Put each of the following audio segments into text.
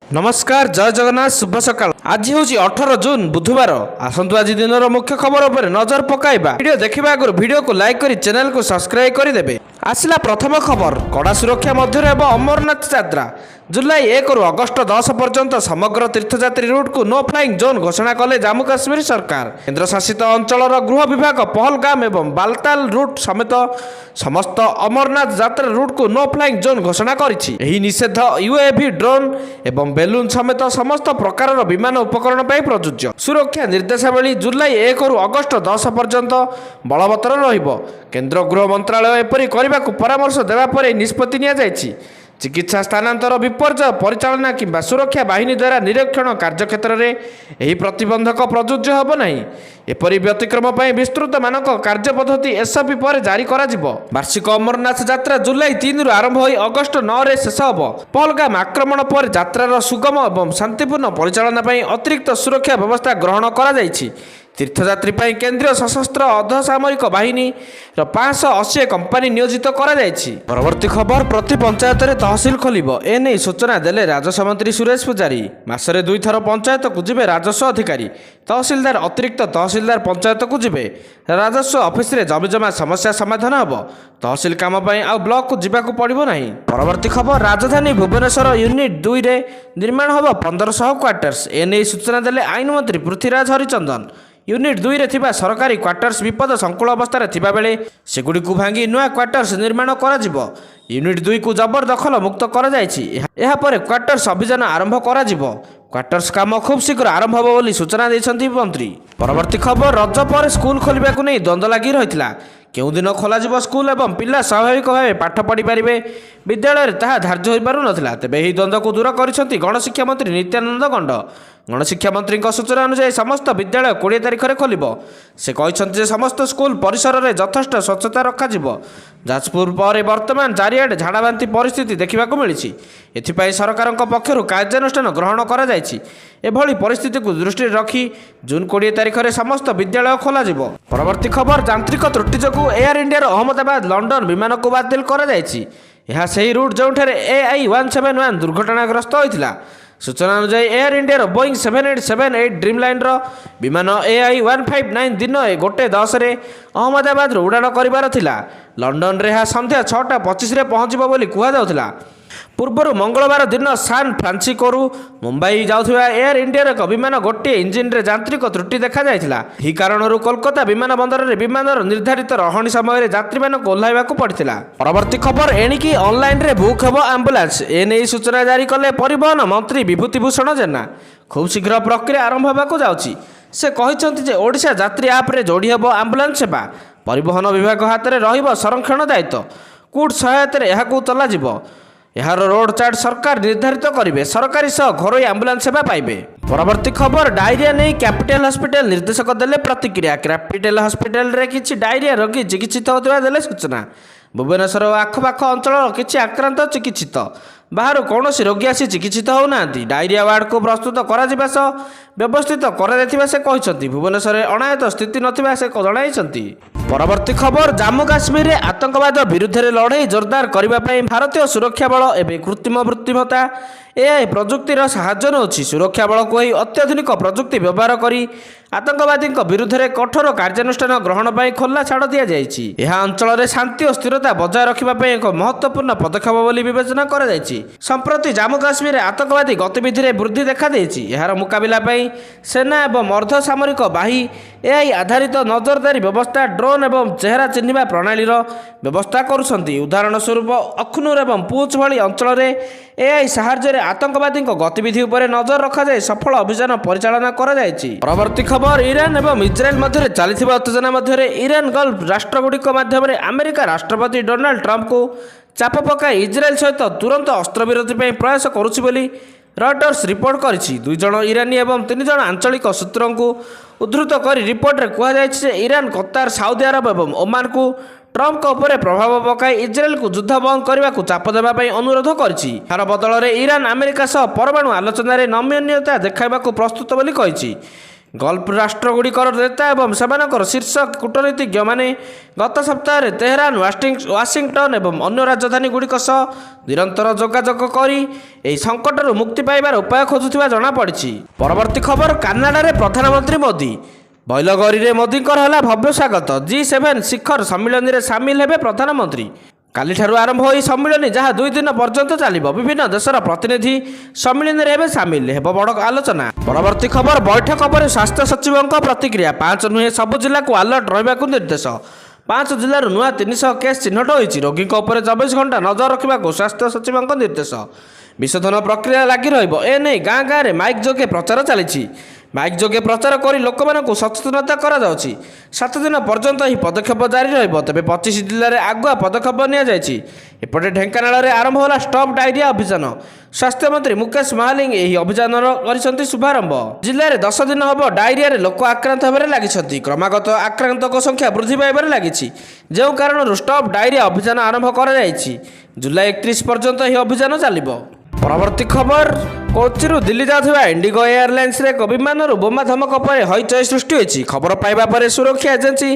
नमस्कार जय जगन्नाथ शुभ सकाल। आज हूँ 18 जून बुधवार। आसतु आज दिन मुख्य खबर उपर नजर पकाइबा। वीडियो देखिबा आगु वीडियो को लाइक करी चैनल को सब्सक्राइब कर देबे। आसला प्रथम खबर कड़ा सुरक्षा मध्य अमरनाथ यात्रा जुलाई 1 रु अगस्ट 10 पर्यंत समग्र तीर्थयात्री रूट को नो फ्लाइंग जोन घोषणा कले जम्मू काश्मीर सरकार। केन्द्र शासित अंचल गृह विभाग पहलगाम एवं बालताल रूट समेत समस्त अमरनाथ यात्रा रूट को नो फ्लाइंग जोन घोषणा करिछि। एही निषेध यूएवी ड्रोन एवं बेलून समेत समस्त प्रकार विमान उपकरण पर प्रযোज्य। सुरक्षा निर्देशावली जुलाई 1 रु अगस्ट 10 पर्यंत बलवत्तर रहिब। केन्द्र गृह मंत्रालय एपरि करने को परामर्श देवा पर निष्पत्ति निया जायछि। चिकित्सा स्थानांतर विपर्यय परिचालना किंबा सुरक्षा बाहिनी द्वारा निरीक्षण कार्यक्षेत्र में यह प्रतिबंधक प्रযোज्य होब नहीं। एपरि व्यतिक्रम पर विस्तृत मानक कार्य पद्धति एसओपी पर जारी करा जिवो। वार्षिक अमरनाथ यात्रा जुलाई 3 रु आरंभ होई अगस्ट 9 रे शेष होब। पहलगाम आक्रमण पर यात्रार सुगम एवं शांतिपूर्ण परिचालना पर अतिरिक्त सुरक्षा व्यवस्था ग्रहण करा जायछि। तीर्थयात्री पर केंद्रीय सशस्त्र अर्धसामरिक बाहिनी 580 कंपानी नियोजित करा जायछि। परवर्ती खबर प्रति पंचायत रे तहसील खोलिबो एने सूचना देले राजस्व मंत्री सुरेश पुजारी। मासरे 2 थर पंचायत को जिबे राजस्व अधिकारी तहसीलदार अतिरिक्त तहसीलदार पंचायत को जिबे राजस्व ऑफिस रे जमीजमा समस्या समाधान हबो। तहसील काम पई आ ब्लॉक को जिबाकू पड़िबो नाही। परवर्ती खबर राजधानी भुवनेश्वर यूनिट 2 रे निर्माण हबो 1500 क्वार्टर्स एने सूचना देले आईन मंत्री पृथ्वीराज हरिचंदन। यूनिट 2 रे थिबा सरकारी क्वार्टर्स विपद संकुल अवस्था थिबा बेले सेगुडी को भांगी नुआ क्वार्टर्स निर्माण करा जिवो। यूनिट 2 को जबरदखल मुक्त करा जायछि। एहा परे क्वार्टर्स अभियान आरंभ करा जिवो। क्वार्टर्स काम खूब शीघ्र आरंभ होबो बोली सूचना दैछन्ति मंत्री। परवर्ती खबर रज पर स्कूल खोलिबा को नै द्वंद्व लागि रहितला। केउ दिन खोला जिवो स्कूल एवं पिला स्वाभाविक भावे पाठ पढ़ी पारिबे विद्यालय ताहा धार्य होई पारु नथिला। तेबे एही द्वंद्व को दूर करिसन्ति गणशिक्षा मंत्री नित्यानंद गंड। गणशिक्षा मंत्री सूचना अनुसार समस्त विद्यालय 20 तारिख में खोल। से कहते समस्त स्कूल परिसर में यथेष्ट स्वच्छता रखा जाजपुर पर वर्तमान चारिआडे झाड़ाबांति परिस्थिति देखा मिली। एथिपाई सरकार पक्षर कार्यानुष्ठान ग्रहण करा जायछि। एभली परिस्थिति को दृष्टि रखी जून 20 तारिख में समस्त विद्यालय खोल। परवर्ती खबर यांत्रिक त्रुटि जो एयर इंडिया अहमदाबाद लंडन विमान को बातिल करा जायछि। यह सही रूट जो AI-171 दुर्घटनाग्रस्त होता। सूचना अनुसार air India Boeing 7878 dream liner विमान AI-159 दिन 1:10 अहमदाबाद उड़ाण कर लंडन रे संध्या 6:25 पहुँचब बोली कहुला। पूर्वर मंगलवार दिन सान फ्रांसिस्को मुंबई जाऊा एयर इंडिया एक विमान गोटे इंजिन रे यांत्रिक त्रुटि देखा जायतिला। ही कारण कोलकाता विमान बंदर रे विमान निर्धारित रहणी समय यात्री मान ओह्लाइबा को पड़िथिला। परवर्ती खबर एणिकी ऑनलाइन रे बुक हेबो एम्बुलेंस एने सूचना जारी कले परिवहन मंत्री विभूतिभूषण जेना। खूब शीघ्र प्रक्रिया आरंभ होबाको जाउछि। से कहिसंति जे ओडिशा यात्री ऐप रे जोड़ी हेबो एम्बुलेंस सेवा। परिवहन विभाग हाथ में रहिबो संरक्षण दायित्व। कूट सहायता रे एहाकू चला जिवो। यार रोड चार्ट सरकार निर्धारित करेंगे। सरकारी सह घरोई आंबुलांस सेवा पाइबे। परवर्ती खबर डायरिया नहीं कैपिटल हॉस्पिटल निर्देशक देले प्रतिक्रिया। कैपिटल हॉस्पिटल रे किछि डायरिया रोगी चिकित्सित होता देले सूचना। भुवनेश्वर आखपाख अंचल किछि आक्रांत चिकित्सित बाहर कौन रोगी आसी चिकित्सित होना। डायरिया वार्ड को प्रस्तुत करा व्यवस्थित कर से कहते भुवनेश्वर अणायत स्थिति नथिबा से जणाइछन्ति। परवर्ती खबर जम्मू काश्मीर में आतंकवाद विरुद्ध लड़ाई जोरदार करने भारतीय सुरक्षा बल एवं कृत्रिम बुद्धिमत्ता AI प्रजुक्तिर साहाय्य नौछि। सुरक्षा बल को अत्याधुनिक प्रजुक्ति व्यवहार करी आतंकवादी विरुद्ध में कठोर कार्यानुष्ठान ग्रहण पर खोला छाड़ दि जाइछि। यह अंचल में शांति और स्थिरता बजाय रखा एक महत्वपूर्ण पदक्षेप बोली विवेचना करा जाइछि। संप्रति जम्मू काश्मीर आतंकवादी गतिविधि में वृद्धि देखा देछि। यार मुकाबिला सेना एवं अर्धसामरिक बाही AI आधारित नजरदारी व्यवस्था ड्रोन एवं चेहरा चिन्हिबा प्रणाली व्यवस्था करुछन्ति। उदाहरण स्वरूप अखनूर एवं पूंछ भली अंचल में AI साहाय्य आतंकवादी गतिविधि उपर नजर रखा जाए सफल अभियान परिचालना करा जायछि। परवर्ती खबर ईरान एवं इजराइल मध्य चलथिबा उत्तेजना मध्य ईरान गल्फ राष्ट्रगुड़िक माध्यम अमेरिका राष्ट्रपति डोनाल्ड ट्रंप को चाप पकाई इजराइल सहित तुरंत अस्त्रविरति प्रयास करुछि बोली रॉयटर्स रिपोर्ट करिछि। 2 जण ईरानी एवं 3 जण आंचलिक सूत्रों को उद्धृत कर रिपोर्ट रे कहुଯାଇଛି ईरान कतार साउदी अरब एवं ओमान को ट्रंप उपर प्रभाव पकाई इजराइल को युद्ध बंद करने को चाप देवाई अनुरोध करिछि। यार बदल में ईरान अमेरिका सह परमाणु आलोचन में नम्यता देखा प्रस्तुत बोली कहिछि। ଗଲ୍ଫ ରାଷ୍ଟ୍ରଗୁଡ଼ିକର ନେତା ଏବଂ ସେମାନଙ୍କର ଶୀର୍ଷ କୂଟନୀତିଜ୍ଞମାନେ ଗତ ସପ୍ତାହରେ ତେହେରାନ, ୱାଶିଂଟନ ଏବଂ ଅନ୍ୟ ରାଜଧାନୀଗୁଡ଼ିକ ସହ ନିରନ୍ତର ଯୋଗାଯୋଗ କରି ଏହି ସଙ୍କଟରୁ ମୁକ୍ତି ପାଇବାର ଉପାୟ ଖୋଜୁଥିବା ଜଣାପଡ଼ିଛି। ପରବର୍ତ୍ତୀ ଖବର, କାନାଡ଼ାରେ ପ୍ରଧାନମନ୍ତ୍ରୀ ମୋଦି। ବୈଲଗରିରେ ମୋଦିଙ୍କର ହେଲା ଭବ୍ୟ ସ୍ୱାଗତ। G7 ଶିଖର ସମ୍ମିଳନୀରେ ସାମିଲ ହେବେ ପ୍ରଧାନମନ୍ତ୍ରୀ। କାଲିଠାରୁ ଆରମ୍ଭ ଏହି ସମ୍ମିଳନୀ, ଯାହା 2 ଦିନ ପର୍ଯ୍ୟନ୍ତ ଚାଲିବ। ବିଭିନ୍ନ ଦେଶର ପ୍ରତିନିଧି ସମ୍ମିଳନୀରେ ଏବେ ସାମିଲ ହେବ ବଡ଼ ଆଲୋଚନା। ପରବର୍ତ୍ତୀ ଖବର, ବୈଠକ ପରେ ସ୍ୱାସ୍ଥ୍ୟ ସଚିବଙ୍କ ପ୍ରତିକ୍ରିୟା। 5 ନୁହେଁ, ସବୁ ଜିଲ୍ଲାକୁ ଆଲର୍ଟ ରହିବାକୁ ନିର୍ଦ୍ଦେଶ। 5 ଜିଲ୍ଲାରୁ ନୂଆ 300 କେସ୍ ଚିହ୍ନଟ ହୋଇଛି। ରୋଗୀଙ୍କ ଉପରେ 24 ଘଣ୍ଟା ନଜର ରଖିବାକୁ ସ୍ୱାସ୍ଥ୍ୟ ସଚିବଙ୍କ ନିର୍ଦ୍ଦେଶ। ବିଶୋଧନ ପ୍ରକ୍ରିୟା ଲାଗି ରହିବ। ଏନେଇ ଗାଁ ଗାଁରେ ମାଇକ୍ ଯୋଗେ ପ୍ରଚାର ଚାଲିଛି। ମାଇକ୍ ଯୋଗେ ପ୍ରଚାର କରି ଲୋକମାନଙ୍କୁ ସଚେତନତା କରାଯାଉଛି। 7 ଦିନ ପର୍ଯ୍ୟନ୍ତ ଏହି ପଦକ୍ଷେପ ଜାରି ରହିବ। ତେବେ 25 ଜିଲ୍ଲାରେ ଆଗୁଆ ପଦକ୍ଷେପ ନିଆଯାଇଛି। ଏପଟେ ଢେଙ୍କାନାଳରେ ଆରମ୍ଭ ହେଲା ଷ୍ଟପ୍ ଡାଇରିଆ ଅଭିଯାନ। ସ୍ୱାସ୍ଥ୍ୟମନ୍ତ୍ରୀ ମୁକେଶ ମହାଲିକ ଏହି ଅଭିଯାନର କରିଛନ୍ତି ଶୁଭାରମ୍ଭ। ଜିଲ୍ଲାରେ 10 ଦିନ ହେବ ଡାଇରିଆରେ ଲୋକ ଆକ୍ରାନ୍ତ ହେବାରେ ଲାଗିଛନ୍ତି। କ୍ରମାଗତ ଆକ୍ରାନ୍ତଙ୍କ ସଂଖ୍ୟା ବୃଦ୍ଧି ପାଇବାରେ ଲାଗିଛି, ଯେଉଁ କାରଣରୁ ଷ୍ଟପ୍ ଡାଇରିଆ ଅଭିଯାନ ଆରମ୍ଭ କରାଯାଇଛି। ଜୁଲାଇ 31 ପର୍ଯ୍ୟନ୍ତ ଏହି ଅଭିଯାନ ଚାଲିବ। ପରବର୍ତ୍ତୀ ଖବର, କୋଚିରୁ ଦିଲ୍ଲୀ ଯାଉଥିବା ଇଣ୍ଡିଗୋ ଏୟାରଲାଇନ୍ସରେ ଏକ ବିମାନରୁ ବୋମା ଧମକ ପରେ ହଇଚଇ ସୃଷ୍ଟି ହୋଇଛି। ଖବର ପାଇବା ପରେ ସୁରକ୍ଷା ଏଜେନ୍ସି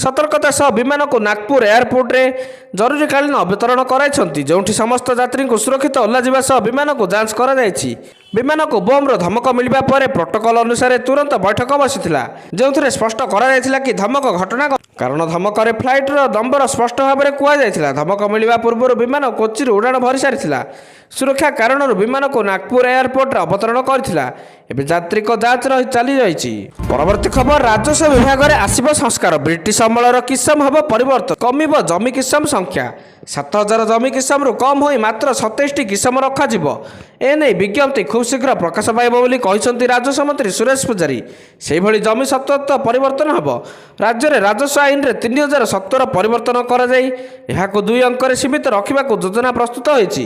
ସତର୍କତା ସହ ବିମାନକୁ ନାଗପୁର ଏୟାରପୋର୍ଟରେ ଜରୁରୀକାଳୀନ ଅବତରଣ କରାଇଛନ୍ତି, ଯେଉଁଠି ସମସ୍ତ ଯାତ୍ରୀଙ୍କୁ ସୁରକ୍ଷିତ ଓହ୍ଲାଯିବା ସହ ବିମାନକୁ ଯାଞ୍ଚ କରାଯାଇଛି। ବିମାନକୁ ବୋମ୍ର ଧମକ ମିଳିବା ପରେ ପ୍ରୋଟୋକଲ ଅନୁସାରେ ତୁରନ୍ତ ବୈଠକ ବସିଥିଲା, ଯେଉଁଥିରେ ସ୍ପଷ୍ଟ କରାଯାଇଥିଲା କି ଧମକ ଘଟଣା କାରଣ ଧମକରେ ଫ୍ଲାଇଟ୍ର ନମ୍ବର ସ୍ପଷ୍ଟ ଭାବରେ କୁହାଯାଇଥିଲା। ଧମକ ମିଳିବା ପୂର୍ବରୁ ବିମାନ କୋଚିରୁ ଉଡ଼ାଣ ଭରିସାରିଥିଲା। ସୁରକ୍ଷା କାରଣରୁ ବିମାନକୁ ନାଗପୁର ଏୟାରପୋର୍ଟରେ ଅବତରଣ କରିଥିଲା। ଏବେ ଯାତ୍ରୀଙ୍କ ଯାଞ୍ଚ ଚାଲି ରହିଛି। ପରବର୍ତ୍ତୀ ଖବର, ରାଜସ୍ୱ ବିଭାଗରେ ଆସିବ ସଂସ୍କାର। ବ୍ରିଟିଶ ଅମଳର କିସମ ହେବ ପରିବର୍ତ୍ତନ। କମିବ ଜମି କିସମ ସଂଖ୍ୟା। 7000 ଜମି କିସମରୁ କମ୍ ହୋଇ ମାତ୍ର 27ଟି କିସମ ରଖାଯିବ। ଏନେଇ ବିଜ୍ଞପ୍ତି ଖୁବ୍ ଶୀଘ୍ର ପ୍ରକାଶ ପାଇବ ବୋଲି କହିଛନ୍ତି ରାଜସ୍ୱ ମନ୍ତ୍ରୀ ସୁରେଶ ପୂଜାରୀ। ସେହିଭଳି ଜମି ସତ୍ତ୍ୱ ପରିବର୍ତ୍ତନ ହେବ। ରାଜ୍ୟରେ ରାଜସ୍ୱ ଆଇନରେ 3070 ପରିବର୍ତ୍ତନ କରାଯାଇ ଏହାକୁ 2 ଅଙ୍କରେ ସୀମିତ ରଖିବାକୁ ଯୋଜନା ପ୍ରସ୍ତୁତ ହୋଇଛି।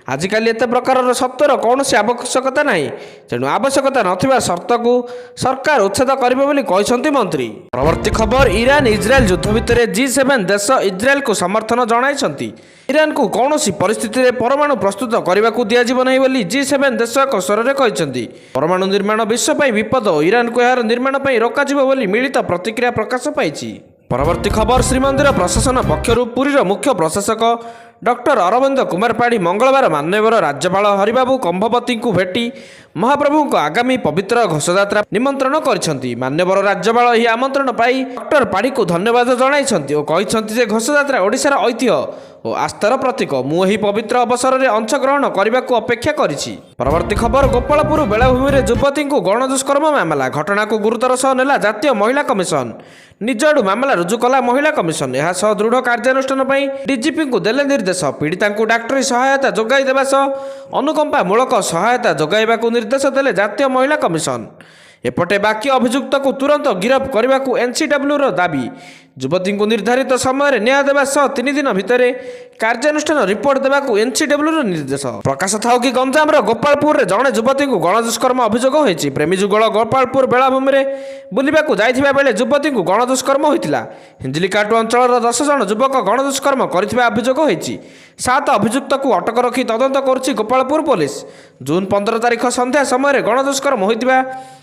ଆଜିକାଲି ଏତେ ପ୍ରକାରର ସତ୍ତ୍ୱର କୌଣସି ଆବଶ୍ୟକତା ନାହିଁ, ତେଣୁ ଆବଶ୍ୟକତା ନଥିବା ସର୍ତ୍ତକୁ ସରକାର ଉଚ୍ଛେଦ କରିବେ ବୋଲି କହିଛନ୍ତି ମନ୍ତ୍ରୀ। ପରବର୍ତ୍ତୀ ଖବର, ଇରାନ ଇସ୍ରାଏଲ ଯୁଦ୍ଧ ଭିତରେ G7 ଦେଶ ଇସ୍ରାଏଲକୁ ସମର୍ଥନ ଜଣାଇଛନ୍ତି। ଇରାନକୁ କୌଣସି ପରିସ୍ଥିତିରେ ପରମାଣୁ ପ୍ରସ୍ତୁତ କରିବାକୁ ଦିଆଯିବ ନାହିଁ ବୋଲି G7 ଦେଶ ଏକ ସ୍ୱରରେ କହିଛନ୍ତି। ପରମାଣୁ ନିର୍ମାଣ ବିଶ୍ୱ ପାଇଁ ବିପଦ ଓ ଇରାନକୁ ଏହାର ନିର୍ମାଣ ପାଇଁ ରୋକାଯିବ ବୋଲି ମିଳିତ ପ୍ରତିକ୍ରିୟା ପ୍ରକାଶ ପାଇଛି। ପରବର୍ତ୍ତୀ ଖବର, ଶ୍ରୀମନ୍ଦିର ପ୍ରଶାସନ ପକ୍ଷରୁ ପୁରୀର ମୁଖ୍ୟ ପ୍ରଶାସକ ଡକ୍ଟର ଅରବିନ୍ଦ କୁମାର ପାଢ଼ୀ ମଙ୍ଗଳବାର ମାନ୍ୟବର ରାଜ୍ୟପାଳ ହରିବାବୁ କମ୍ଭବତୀଙ୍କୁ ଭେଟି ମହାପ୍ରଭୁଙ୍କ ଆଗାମୀ ପବିତ୍ର ଘୋଷଯାତ୍ରା ନିମନ୍ତ୍ରଣ କରିଛନ୍ତି। ମାନ୍ୟବର ରାଜ୍ୟପାଳ ଏହି ଆମନ୍ତ୍ରଣ ପାଇ ଡକ୍ଟର ପାଢ଼ୀଙ୍କୁ ଧନ୍ୟବାଦ ଜଣାଇଛନ୍ତି ଓ କହିଛନ୍ତି ଯେ ଘୋଷଯାତ୍ରା ଓଡ଼ିଶାର ଐତିହ୍ୟ ଓ ଆସ୍ଥାର ପ୍ରତୀକ। ମୁଁ ଏହି ପବିତ୍ର ଅବସରରେ ଅଂଶଗ୍ରହଣ କରିବାକୁ ଅପେକ୍ଷା କରିଛି। ପରବର୍ତ୍ତୀ ଖବର, ଗୋପାଳପୁର ବେଳାଭୂମିରେ ଯୁବତୀଙ୍କୁ ଗଣ ଦୁଷ୍କର୍ମ ମାମଲା। ଘଟଣାକୁ ଗୁରୁତର ସହ ନେଲା ଜାତୀୟ ମହିଳା କମିଶନ। ନିଜ ଆଡୁ ମାମଲା ରୁଜୁ କଲା ମହିଳା କମିଶନ। ଏହା ସହ ଦୃଢ଼ କାର୍ଯ୍ୟାନୁଷ୍ଠାନ ପାଇଁ ଡିଜିପିଙ୍କୁ ଦେଲେ ନିର୍ଦ୍ଦେଶ। ପୀଡ଼ିତାଙ୍କୁ ଡାକ୍ତରୀ ସହାୟତା ଯୋଗାଇ ଦେବା ସହ ଅନୁକମ୍ପାମୂଳକ ସହାୟତା ଯୋଗାଇବାକୁ ନିର୍ଦ୍ଦେଶ ଦେଲେ ଜାତୀୟ ମହିଳା କମିଶନ। ଏପଟେ ବାକି ଅଭିଯୁକ୍ତକୁ ତୁରନ୍ତ ଗିରଫ କରିବାକୁ NCWର ଦାବି। ଯୁବତୀଙ୍କୁ ନିର୍ଦ୍ଧାରିତ ସମୟରେ ନ୍ୟାୟ ଦେବା ସହ 3 ଦିନ ଭିତରେ କାର୍ଯ୍ୟାନୁଷ୍ଠାନ ରିପୋର୍ଟ ଦେବାକୁ NCWର ନିର୍ଦ୍ଦେଶ। ପ୍ରକାଶ ଥାଉ କି ଗଞ୍ଜାମର ଗୋପାଳପୁରରେ ଜଣେ ଯୁବତୀଙ୍କୁ ଗଣଦୁଷ୍କର୍ମ ଅଭିଯୋଗ ହୋଇଛି। ପ୍ରେମୀ ଯୁଗଳ ଗୋପାଳପୁର ବେଳାଭୂମିରେ ବୁଲିବାକୁ ଯାଇଥିବା ବେଳେ ଯୁବତୀଙ୍କୁ ଗଣଦୁଷ୍କର୍ମ ହୋଇଥିଲା। ହିଞ୍ଜିଲିକାଟୁ ଅଞ୍ଚଳର 10 ଜଣ ଯୁବକ ଗଣଦୁଷ୍କର୍ମ କରିଥିବା ଅଭିଯୋଗ ହୋଇଛି। 7 ଅଭିଯୁକ୍ତକୁ ଅଟକ ରଖି ତଦନ୍ତ କରୁଛି ଗୋପାଳପୁର ପୋଲିସ। ଜୁନ୍ 15 ତାରିଖ ସନ୍ଧ୍ୟା ସମୟରେ ଗଣଦୁଷ୍କର୍ମ ହୋଇଥିବା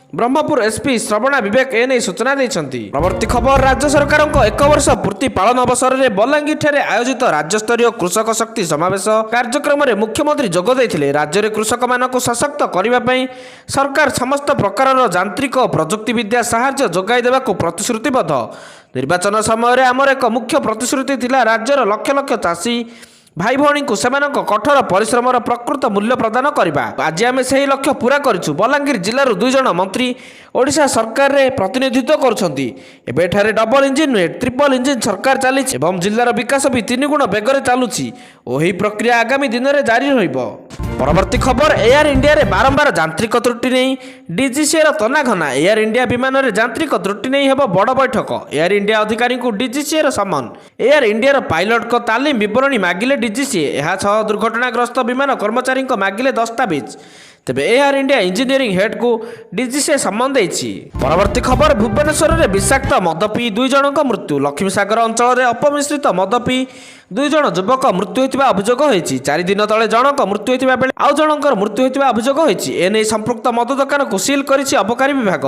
ବ୍ରହ୍ମପୁର SP ଶ୍ରବଣା ବିବେକ ଏନେଇ ସୂଚନା ଦେଇଛନ୍ତି। ପରବର୍ତ୍ତୀ ଖବର, ରାଜ୍ୟ ସରକାରଙ୍କ 1 ବର୍ଷ ପୂର୍ତ୍ତି ପାଳନ ଅବସରରେ ବଲାଙ୍ଗୀରଠାରେ ଆୟୋଜିତ ରାଜ୍ୟସ୍ତରୀୟ କୃଷକ ଶକ୍ତି ସମାବେଶ କାର୍ଯ୍ୟକ୍ରମରେ ମୁଖ୍ୟମନ୍ତ୍ରୀ ଯୋଗ ଦେଇଥିଲେ। ରାଜ୍ୟରେ କୃଷକମାନଙ୍କୁ ସଶକ୍ତ କରିବା ପାଇଁ ସରକାର ସମସ୍ତ ପ୍ରକାରର ଯାନ୍ତ୍ରିକ ଓ ପ୍ରଯୁକ୍ତିବିଦ୍ୟା ସାହାଯ୍ୟ ଯୋଗାଇ ଦେବାକୁ ପ୍ରତିଶ୍ରୁତିବଦ୍ଧ। ନିର୍ବାଚନ ସମୟରେ ଆମର ଏକ ମୁଖ୍ୟ ପ୍ରତିଶ୍ରୁତି ଥିଲା ରାଜ୍ୟର ଲକ୍ଷ ଲକ୍ଷ ଚାଷୀ ଭାଇ ଭଉଣୀଙ୍କୁ ସେମାନଙ୍କ କଠୋର ପରିଶ୍ରମର ପ୍ରକୃତ ମୂଲ୍ୟ ପ୍ରଦାନ କରିବା। ଆଜି ଆମେ ସେହି ଲକ୍ଷ୍ୟ ପୂରା କରିଛୁ। ବଲାଙ୍ଗୀର ଜିଲ୍ଲାରୁ 2 ଜଣ ମନ୍ତ୍ରୀ ଓଡ଼ିଶା ସରକାରରେ ପ୍ରତିନିଧିତ୍ୱ କରୁଛନ୍ତି। ଏବେ ଏଠାରେ ଡବଲ ଇଞ୍ଜିନ୍ ନୁହେଁ, ଟ୍ରିପଲ ଇଞ୍ଜିନ୍ ସରକାର ଚାଲିଛି ଏବଂ ଜିଲ୍ଲାର ବିକାଶ ବି 3 ଗୁଣ ବେଗରେ ଚାଲୁଛି ଓ ଏହି ପ୍ରକ୍ରିୟା ଆଗାମୀ ଦିନରେ ଜାରି ରହିବ। ପରବର୍ତ୍ତୀ ଖବର, ଏୟାର ଇଣ୍ଡିଆରେ ବାରମ୍ବାର ଯାନ୍ତ୍ରିକ ତ୍ରୁଟି ନେଇ DGCAର ତନାଘନା। ଏୟାର ଇଣ୍ଡିଆ ବିମାନରେ ଯାନ୍ତ୍ରିକ ତ୍ରୁଟି ନେଇ ହେବ ବଡ଼ ବୈଠକ। ଏୟାର ଇଣ୍ଡିଆ ଅଧିକାରୀଙ୍କୁ DGCAର ସମନ। ଏୟାର ଇଣ୍ଡିଆର ପାଇଲଟଙ୍କ ତାଲିମ ବିବରଣୀ ମାଗିଲେ DGCA। ଏହାସହ ଦୁର୍ଘଟଣାଗ୍ରସ୍ତ ବିମାନ କର୍ମଚାରୀଙ୍କ ମାଗିଲେ ଦସ୍ତାବିଜ। ତେବେ ଏୟାର ଇଣ୍ଡିଆ ଇଞ୍ଜିନିୟରିଂ ହେଡ୍କୁ ଡିଜିସିଏ ସମ୍ମାନ ଦେଇଛି। ପରବର୍ତ୍ତୀ ଖବର, ଭୁବନେଶ୍ୱରରେ ବିଷାକ୍ତ ମଦ ପିଇ 2 ଜଣଙ୍କ ମୃତ୍ୟୁ। ଲକ୍ଷ୍ମୀସାଗର ଅଞ୍ଚଳରେ ଅପମିଶ୍ରିତ ମଦ ପିଇ 2 ଜଣ ଯୁବକ ମୃତ୍ୟୁ ହୋଇଥିବା ଅଭିଯୋଗ ହୋଇଛି। 4 ଦିନ ତଳେ ଜଣଙ୍କ ମୃତ୍ୟୁ ହୋଇଥିବା ବେଳେ ଆଉ ଜଣଙ୍କର ମୃତ୍ୟୁ ହୋଇଥିବା ଅଭିଯୋଗ ହୋଇଛି। ଏନେଇ ସମ୍ପୃକ୍ତ ମଦ ଦୋକାନକୁ ସିଲ୍ କରିଛି ଅବକାରୀ ବିଭାଗ।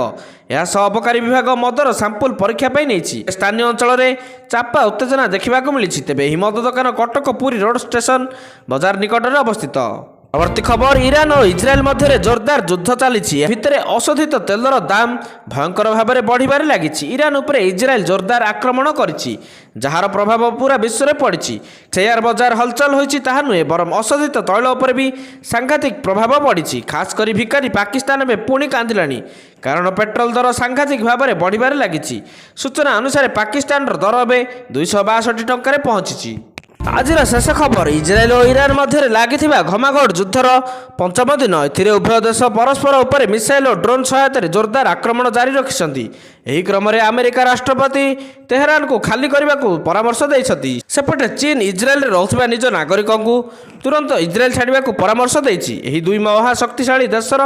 ଏହାସହ ଅବକାରୀ ବିଭାଗ ମଦର ସାମ୍ପଲ ପରୀକ୍ଷା ପାଇଁ ନେଇଛି। ସ୍ଥାନୀୟ ଅଞ୍ଚଳରେ ଚାପା ଉତ୍ତେଜନା ଦେଖିବାକୁ ମିଳିଛି। ତେବେ ଏହି ମଦ ଦୋକାନ କଟକ ପୁରୀ ରୋଡ୍ ଷ୍ଟେସନ ବଜାର ନିକଟରେ ଅବସ୍ଥିତ। ପରବର୍ତ୍ତୀ ଖବର, ଇରାନ ଓ ଇସ୍ରାଏଲ ମଧ୍ୟରେ ଜୋରଦାର ଯୁଦ୍ଧ ଚାଲିଛି। ଭିତରେ ଅଶୋଧିତ ତେଲର ଦାମ ଭୟଙ୍କର ଭାବରେ ବଢ଼ିବାରେ ଲାଗିଛି। ଇରାନ ଉପରେ ଇସ୍ରାଏଲ ଜୋରଦାର ଆକ୍ରମଣ କରିଛି, ଯାହାର ପ୍ରଭାବ ପୁରା ବିଶ୍ୱରେ ପଡ଼ିଛି। ସେୟାର ବଜାର ହଲଚଲ ହୋଇଛି ତାହା ନୁହେଁ, ବରଂ ଅଶୋଧିତ ତୈଳ ଉପରେ ବି ସାଂଘାତିକ ପ୍ରଭାବ ପଡ଼ିଛି। ଖାସ୍ କରି ଭିକାରୀ ପାକିସ୍ତାନ ଏବେ ପୁଣି କାନ୍ଦିଲାଣି, କାରଣ ପେଟ୍ରୋଲ ଦର ସାଂଘାତିକ ଭାବରେ ବଢ଼ିବାରେ ଲାଗିଛି। ସୂଚନା ଅନୁସାରେ ପାକିସ୍ତାନର ଦର ଏବେ 262 ଟଙ୍କାରେ ପହଞ୍ଚିଛି। ଆଜିର ଶେଷ ଖବର, ଇସ୍ରାଏଲ ଓ ଇରାନ ମଧ୍ୟରେ ଲାଗିଥିବା ଘମାଘୋଟ ଯୁଦ୍ଧର 5ମ ଦିନ। ଏଥିରେ ଉଭୟ ଦେଶ ପରସ୍ପର ଉପରେ ମିସାଇଲ ଓ ଡ୍ରୋନ୍ ସହାୟତାରେ ଜୋରଦାର ଆକ୍ରମଣ ଜାରି ରଖିଛନ୍ତି। ଏହି କ୍ରମରେ ଆମେରିକା ରାଷ୍ଟ୍ରପତି ତେହେରାନକୁ ଖାଲି କରିବାକୁ ପରାମର୍ଶ ଦେଇଛନ୍ତି। ସେପଟେ ଚୀନ ଇସ୍ରାଏଲରେ ରହୁଥିବା ନିଜ ନାଗରିକଙ୍କୁ ତୁରନ୍ତ ଇସ୍ରାଏଲ ଛାଡ଼ିବାକୁ ପରାମର୍ଶ ଦେଇଛି। ଏହି 2 ମହାଶକ୍ତିଶାଳୀ ଦେଶର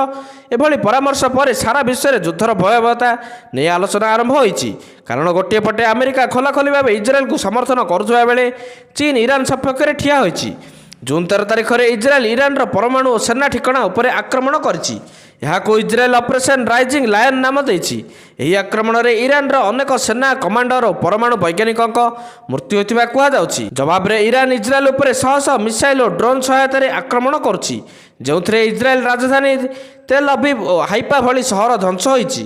ଏଭଳି ପରାମର୍ଶ ପରେ ସାରା ବିଶ୍ୱରେ ଯୁଦ୍ଧର ଭୟାବହତା ନେଇ ଆଲୋଚନା ଆରମ୍ଭ ହୋଇଛି। କାରଣ ଗୋଟିଏ ପଟେ ଆମେରିକା ଖୋଲାଖୋଲି ଭାବେ ଇସ୍ରାଏଲକୁ ସମର୍ଥନ କରୁଥିବା ବେଳେ ଚୀନ ଇରାନ ସପକ୍ଷରେ ଠିଆ ହୋଇଛି। ଜୁନ୍ 13 ତାରିଖରେ ଇସ୍ରାଏଲ ଇରାନର ପରମାଣୁ ଓ ସେନା ଠିକଣା ଉପରେ ଆକ୍ରମଣ କରିଛି। ଏହାକୁ ଇସ୍ରାଏଲ ଅପରେସନ ରାଇଜିଂ ଲାୟନ ନାମ ଦେଇଛି। ଏହି ଆକ୍ରମଣରେ ଇରାନର ଅନେକ ସେନା କମାଣ୍ଡର ଓ ପରମାଣୁ ବୈଜ୍ଞାନିକଙ୍କ ମୃତ୍ୟୁ ହୋଇଥିବା କୁହାଯାଉଛି। ଜବାବରେ ଇରାନ ଇସ୍ରାଏଲ ଉପରେ ଶହ ଶହ ମିସାଇଲ ଓ ଡ୍ରୋନ୍ ସହାୟତାରେ ଆକ୍ରମଣ କରୁଛି, ଯେଉଁଥିରେ ଇସ୍ରାଏଲ ରାଜଧାନୀ ତେଲ ଅଭିଭ ଓ ହାଇଫା ଭଳି ସହର ଧ୍ୱଂସ ହୋଇଛି।